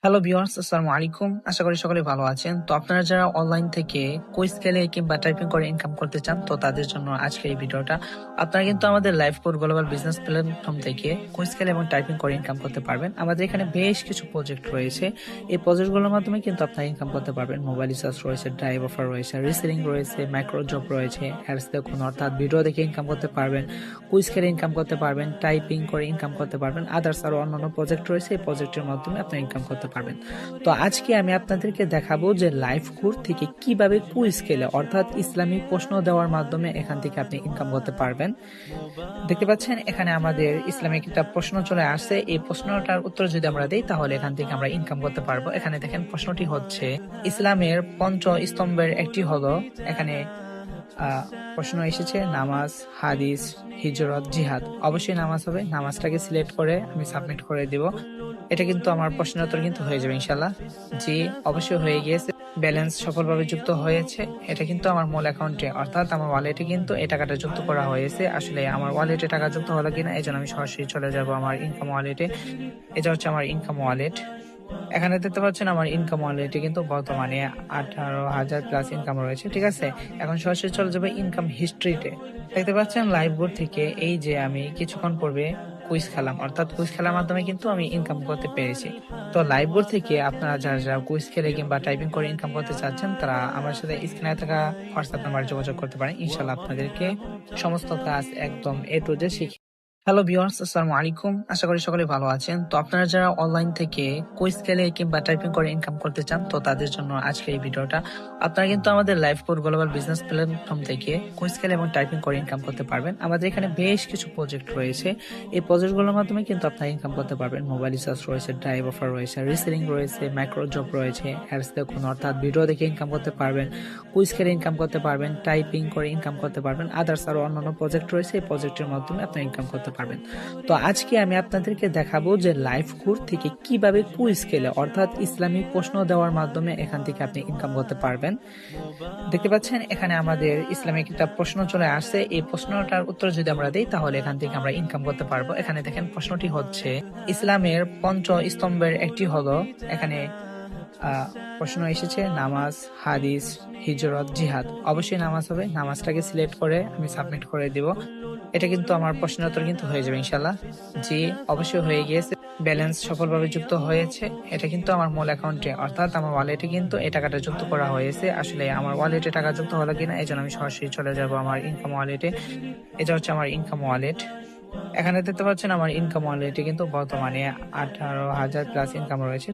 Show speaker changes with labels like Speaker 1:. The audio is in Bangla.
Speaker 1: হ্যালো ভিউয়ার্স, আসসালামু আলাইকুম। আশা করি সকলে ভালো আছেন। তো আপনারা যারা অনলাইন থেকে কুইজ খেলে কিংবা টাইপিং করে ইনকাম করতে চান, তো তাদের জন্য আজকের এই ভিডিওটা। আপনারা কিন্তু আমাদের লাইফকোর গ্লোবাল বিজনেস প্ল্যাটফর্ম থেকে কুইজ খেলে এবং টাইপিং করে ইনকাম করতে পারবেন। আমাদের এখানে বেশ কিছু প্রজেক্ট রয়েছে। এই প্রজেক্টগুলোর মাধ্যমে কিন্তু আপনারা ইনকাম করতে পারবেন। মোবাইল রিচার্জ রয়েছে, ড্রাইভ অফার রয়েছে, রিসেলিং রয়েছে, মাইক্রো জব রয়েছে, অ্যাডস দেখুন অর্থাৎ ভিডিও দেখে ইনকাম করতে পারবেন, কুইজ খেলে ইনকাম করতে পারবেন, টাইপিং করে ইনকাম করতে পারবেন, আদার্স আরো অন্যান্য প্রজেক্ট রয়েছে। এই প্রজেক্টের মাধ্যমে আপনি ইনকাম করতে পারবেন। তো আজকে আমি আপনাদেরকে দেখাবো যে লাইফকোর থেকে কিভাবে কুইজ খেলে অর্থাৎ ইসলামিক প্রশ্ন দেওয়ার মাধ্যমে এখান থেকে আপনি ইনকাম করতে পারবেন। দেখতে পাচ্ছেন এখানে আমাদের ইসলামিক একটা প্রশ্ন চলে আসছে। এই প্রশ্নটার উত্তর যদি আমরা দিই তাহলে এখান থেকে আমরা ইনকাম করতে পারবো। এখানে দেখেন প্রশ্নটি হচ্ছে, ইসলামের পঞ্চ স্তম্ভের একটি হলো, এখানে প্রশ্ন এসেছে নামাজ, হাদিস, হিজরত, জিহাদ। অবশ্যই নামাজ হবে। নামাজটাকে সিলেক্ট করে আমি সাবমিট করে দিব। এটা কিন্তু আমার প্রশ্নের উত্তর কিন্তু হয়ে যাবে ইনশাল্লাহ। জি, অবশ্যই হয়ে গিয়েছে। ব্যালেন্স সফলভাবে যুক্ত হয়েছে। এটা কিন্তু আমার মূল অ্যাকাউন্টে অর্থাৎ আমার ওয়ালেটে কিন্তু এই টাকাটা যুক্ত করা হয়েছে। আসলে আমার ওয়ালেটে টাকা যুক্ত হলো কিনা এই জন্য আমি সরাসরি চলে যাব আমার ইনকাম ওয়ালেটে। এটা হচ্ছে আমার ইনকাম ওয়ালেট। এখানে দেখতে পাচ্ছেন আমার ইনকাম অলরেডি কিন্তু বর্তমানে 18,000 প্লাস ইনকাম রয়েছে। ঠিক আছে, এখন সরাসরি চলে যাবে ইনকাম হিস্ট্রিতে। দেখতে পাচ্ছেন লাইভ বোর্ড থেকে এই যে আমি কিছুক্ষণ পূর্বে কুইজ খেলাম, অর্থাৎ কুইজ খেলার মাধ্যমে কিন্তু আমি ইনকাম করতে পেরেছি। তো লাইভ বোর্ড থেকে আপনারা যারা যারা কুইজ খেলে কিংবা টাইপিং করে ইনকাম করতে চাচ্ছেন তারা আমার সাথে স্ক্রিনে থাকা হোয়াটসঅ্যাপ নাম্বারে যোগাযোগ করতে পারেন। ইনশাল্লাহ আপনাদেরকে সমস্ত কাজ একদম এ টু জেড শিখিয়ে। হ্যালো ভিউয়ার্স, আসসালামু আলাইকুম। আশা করি সকলে ভালো আছেন। তো আপনারা যারা অনলাইন থেকে কুইজ খেলে কিংবা টাইপিং করে ইনকাম করতে চান, তো তাদের জন্য আজকের এই ভিডিওটা। আপনারা কিন্তু আমাদের লাইফকোর গ্লোবাল বিজনেস প্ল্যাটফর্ম থেকে কুইজ খেলে এবং টাইপিং করে ইনকাম করতে পারবেন। আমাদের এখানে বেশ কিছু প্রজেক্ট রয়েছে। এই প্রজেক্টগুলোর মাধ্যমে কিন্তু আপনারা ইনকাম করতে পারবেন। মোবাইল রিচার্জ রয়েছে, ড্রাইভ অফার রয়েছে, রিসেলিং রয়েছে, মাইক্রো জব রয়েছে, অ্যাডস দেখুন অর্থাৎ ভিডিও দেখে ইনকাম করতে পারবেন, কুইজ খেলে ইনকাম করতে পারবেন, টাইপিং করে ইনকাম করতে পারবেন, আদার্স আরো অন্যান্য প্রজেক্ট রয়েছে। এই প্রজেক্টের মাধ্যমে আপনি ইনকাম করতে পারবেন। তো আজকে আমি আপনাদেরকে দেখাবো যে লাইফকোর থেকে কিভাবে কুইজ খেলে অর্থাৎ ইসলামিক প্রশ্ন দেওয়ার মাধ্যমে এখান থেকে আপনি ইনকাম করতে পারবেন। দেখতে পাচ্ছেন এখানে আমাদের ইসলামিক একটা প্রশ্ন চলে আসছে। এই প্রশ্নটার উত্তর যদি আমরা দিই তাহলে এখান থেকে আমরা ইনকাম করতে পারবো। এখানে দেখেন প্রশ্নটি হচ্ছে, ইসলামের পঞ্চ স্তম্ভের একটি হলো, এখানে প্রশ্ন এসেছে নামাজ, হাদিস, হিজরত, জিহাদ। অবশ্যই নামাজ হবে। নামাজটাকে সিলেক্ট করে আমি সাবমিট করে দিব। এটা কিন্তু আমার প্রশ্নের উত্তর কিন্তু হয়ে যাবে ইনশাল্লাহ। জি, অবশ্যই হয়ে গিয়েছে। ব্যালেন্স সফলভাবে যুক্ত হয়েছে। এটা কিন্তু আমার মূল অ্যাকাউন্টে অর্থাৎ আমার ওয়ালেটে কিন্তু এই টাকাটা যুক্ত করা হয়েছে। আসলে আমার ওয়ালেটে টাকা যুক্ত হলো কিনা এই জন্য আমি সরাসরি চলে যাব আমার ইনকাম ওয়ালেটে। এটা হচ্ছে আমার ইনকাম ওয়ালেট। এখানে দেখতে পাচ্ছেন আমার ইনকাম ওয়ালেটে কিন্তু বর্তমানে 18,000 প্লাস ইনকাম রয়েছে।